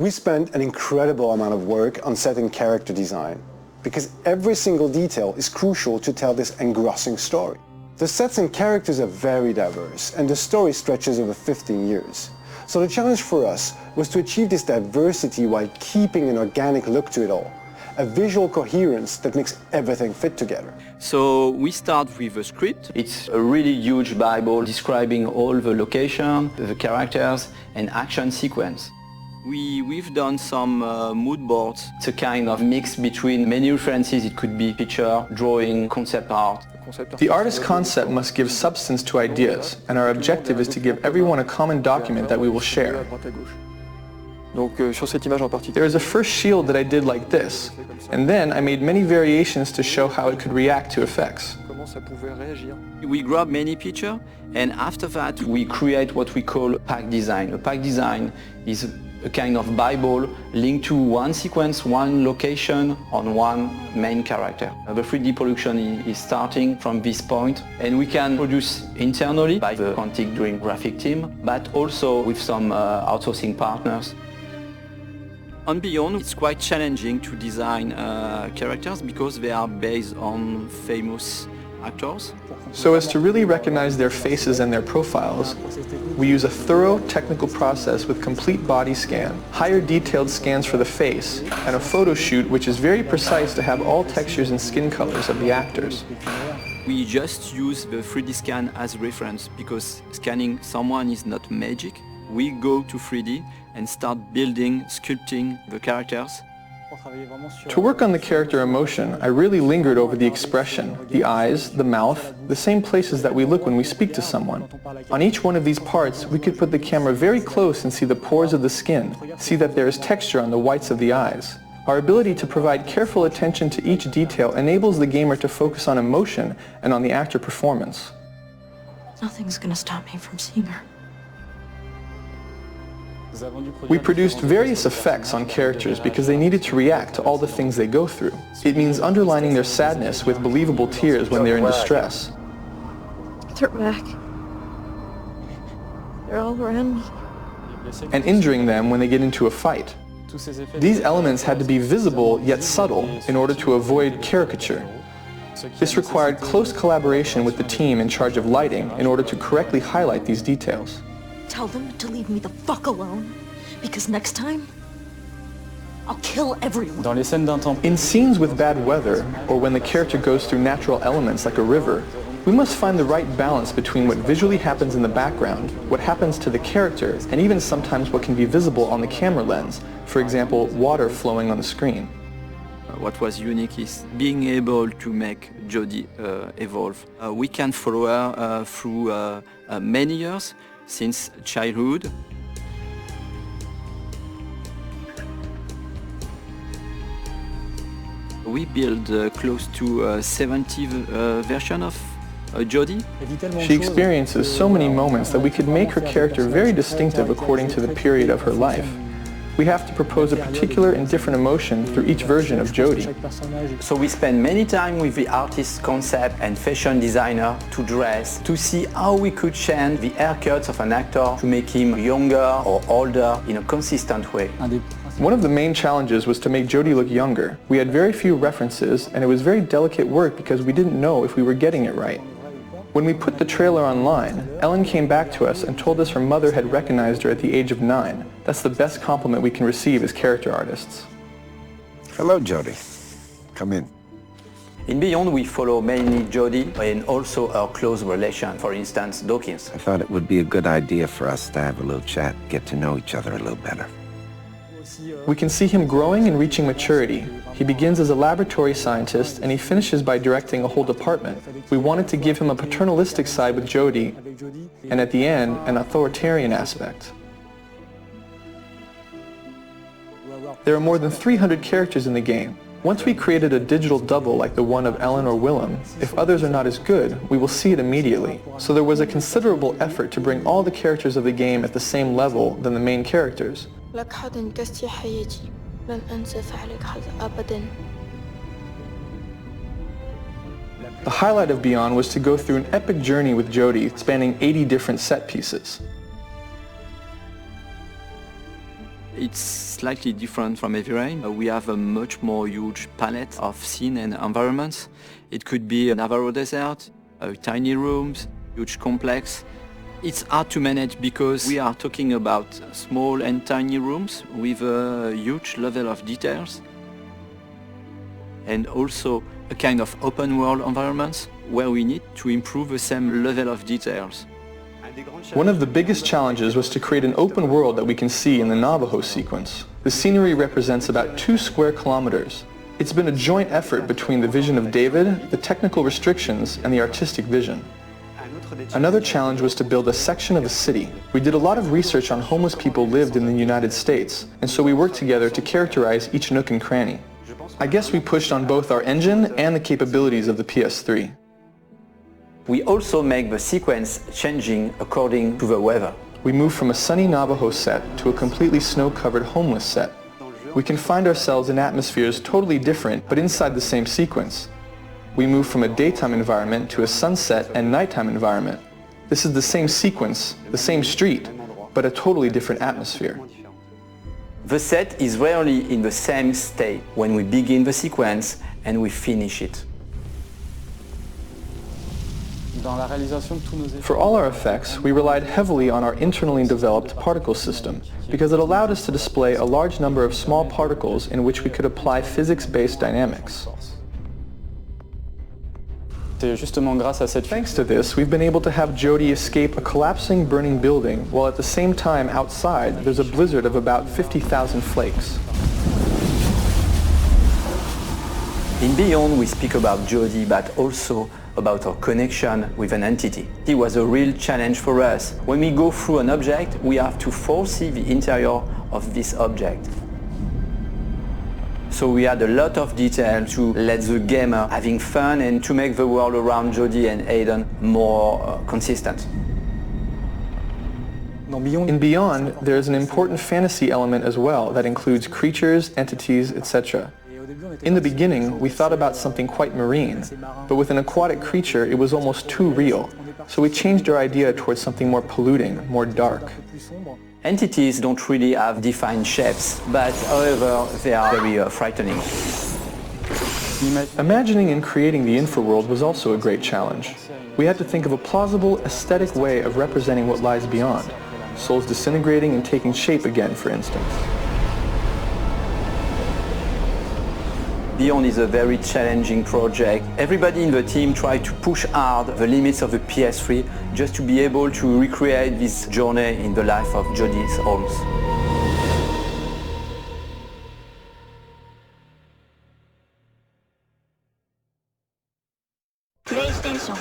We spent an incredible amount of work on set and character design, because every single detail is crucial to tell this engrossing story. The sets and characters are very diverse, and the story stretches over 15 years. So the challenge for us was to achieve this diversity while keeping an organic look to it all, a visual coherence that makes everything fit together. So we start with a script. It's a really huge Bible describing all the location, the characters, and action sequence. We've done some mood boards. It's a kind of mix between many references. It could be picture, drawing, concept art. The artist's concept must give substance to ideas, and our objective is to give everyone a common document that we will share. There is a first shield that I did like this, and then I made many variations to show how it could react to effects. We grab many pictures, and after that we create what we call pack design. A pack design is a kind of Bible linked to one sequence, one location on one main character. The 3D production is starting from this point, and we can produce internally by the Quantic Dream graphic team, but also with some outsourcing partners. On Beyond, it's quite challenging to design characters because they are based on famous actors. So as to really recognize their faces and their profiles, we use a thorough technical process with complete body scan, higher detailed scans for the face, and a photo shoot which is very precise to have all textures and skin colors of the actors. We just use the 3D scan as reference because scanning someone is not magic. We go to 3D and start building, sculpting the characters. To work on the character emotion, I really lingered over the expression, the eyes, the mouth, the same places that we look when we speak to someone. On each one of these parts, we could put the camera very close and see the pores of the skin, see that there is texture on the whites of the eyes. Our ability to provide careful attention to each detail enables the gamer to focus on emotion and on the actor performance. Nothing's gonna stop me from seeing her. We produced various effects on characters because they needed to react to all the things they go through. It means underlining their sadness with believable tears when they're in distress. They're back. They're all around me. And injuring them when they get into a fight. These elements had to be visible yet subtle in order to avoid caricature. This required close collaboration with the team in charge of lighting in order to correctly highlight these details. Tell them to leave me the fuck alone, because next time, I'll kill everyone. In scenes with bad weather, or when the character goes through natural elements like a river, we must find the right balance between what visually happens in the background, what happens to the character, and even sometimes what can be visible on the camera lens, for example, water flowing on the screen. What was unique is being able to make Jodie evolve. We can follow her through many years, since childhood. We build close to 70 version of Jodie. She experiences so many moments that we could make her character very distinctive according to the period of her life. We have to propose a particular and different emotion through each version of Jodie. So we spend many time with the artist's concept and fashion designer to dress, to see how we could change the haircuts of an actor to make him younger or older in a consistent way. One of the main challenges was to make Jodie look younger. We had very few references, and it was very delicate work because we didn't know if we were getting it right. When we put the trailer online, Ellen came back to us and told us her mother had recognized her at the age of 9. That's the best compliment we can receive as character artists. Hello, Jodie. Come in. In Beyond, we follow mainly Jodie and also our close relation, for instance, Dawkins. I thought it would be a good idea for us to have a little chat, get to know each other a little better. We can see him growing and reaching maturity. He begins as a laboratory scientist and he finishes by directing a whole department. We wanted to give him a paternalistic side with Jodie, and at the end, an authoritarian aspect. There are more than 300 characters in the game. Once we created a digital double like the one of Ellen or Willem, if others are not as good, we will see it immediately. So there was a considerable effort to bring all the characters of the game at the same level than the main characters. لك حظ انقذت حياتي لن أنسى فعلك هذا أبدا. The highlight of Beyond was to go through an epic journey with Jodie spanning 80 different set pieces. It's slightly different from Heavy Rain. We have a much more huge palette of scene and environments. It could be a Navarro desert, tiny rooms, huge complex. It's hard to manage because we are talking about small and tiny rooms with a huge level of details, and also a kind of open world environments where we need to improve the same level of details. One of the biggest challenges was to create an open world that we can see in the Navajo sequence. The scenery represents about 2 square kilometers. It's been a joint effort between the vision of David, the technical restrictions, and the artistic vision. Another challenge was to build a section of a city. We did a lot of research on homeless people lived in the United States, and so we worked together to characterize each nook and cranny. I guess we pushed on both our engine and the capabilities of the PS3. We also make the sequence changing according to the weather. We moved from a sunny Navajo set to a completely snow-covered homeless set. We can find ourselves in atmospheres totally different, but inside the same sequence. We moved from a daytime environment to a sunset and nighttime environment. This is the same sequence, the same street, but a totally different atmosphere. The set is rarely in the same state when we begin the sequence and we finish it. For all our effects, we relied heavily on our internally developed particle system because it allowed us to display a large number of small particles in which we could apply physics-based dynamics. Thanks to this, we've been able to have Jodie escape a collapsing, burning building, while at the same time outside there's a blizzard of about 50,000 flakes. In Beyond, we speak about Jodie, but also about our connection with an entity. It was a real challenge for us. When we go through an object, we have to foresee the interior of this object. So we had a lot of detail to let the gamer having fun and to make the world around Jodie and Aiden more consistent. In Beyond, there is an important fantasy element as well that includes creatures, entities, etc. In the beginning, we thought about something quite marine, but with an aquatic creature, it was almost too real. So we changed our idea towards something more polluting, more dark. Entities don't really have defined shapes, but however, they are very frightening. Imagining and creating the infraworld was also a great challenge. We had to think of a plausible, aesthetic way of representing what lies beyond. Souls disintegrating and taking shape again, for instance. Beyond is a very challenging project. Everybody in the team tried to push hard the limits of the PS3 just to be able to recreate this journey in the life of Jodie Holmes. PlayStation